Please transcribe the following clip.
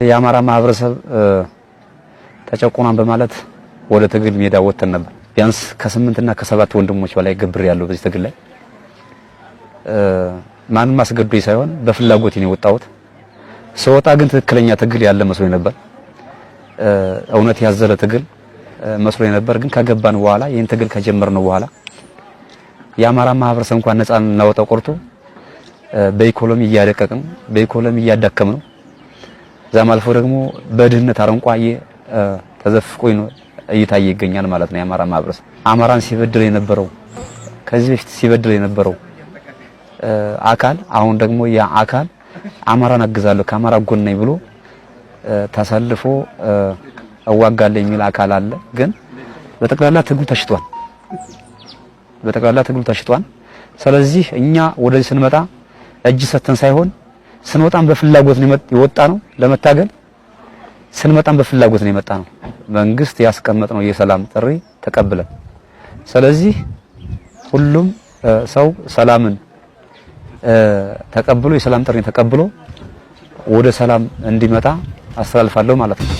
የአማራ ማህበረሰብ ተጨቆናን በማለት ወደ ትግል ሜዳ ወጥተን ነበር። ቢያንስ ከ8 እና ከ7 ወንድሞች በላይ ገብር ያለው በዚህ ትግል ላይ ማንም አስገዶኝ ሳይሆን በፍላጎት ነው የወጣሁት። ስወጣ ግን ትክክለኛ ትግል ያለ መስሎኝ ነበር። እውነት ያዘለ ትግል መስሎኝ ነበር። ግን ከገባን በኋላ ይሄን ትግል ከጀመርነው በኋላ የአማራ ማህበረሰብ እንኳን ነፃ እናወጣው ቆርጦ በኢኮኖሚ እያደቀቅን በኢኮኖሚ እያዳከምነው ዛም አልፎ ደግሞ በድህነት አረንቋዬ ተዘፍቆ እየታየ ይገኛል ማለት ነው። የአማራ ማህበረሰብ አማራን ሲበድል የነበረው ከዚህ በፊት ሲበድል የነበረው አካል አሁን ደግሞ ያ አካል አማራን አግዛለሁ ከአማራ ጎን ነኝ ብሎ ተሰልፎ እዋጋለሁ የሚል አካል አለ። ግን በጠቅላላ ትግሉ ተሽጧል። ስለዚህ እኛ ወደዚህ ስንመጣ እጅ ሰተን ሳይሆን ስንወጣም በፍላጎት ነው የወጣ ነው ለመታገል። ስንመጣም በፍላጎት ነው የመጣ ነው። መንግስት ያስቀመጠው የሰላም ጥሪ ተቀብለን፣ ስለዚህ ሁሉም ሰው ሰላምን ተቀብሎ የሰላም ጥሪ ተቀብሎ ወደ ሰላም እንዲመጣ አስተላልፋለሁ ማለት ነው።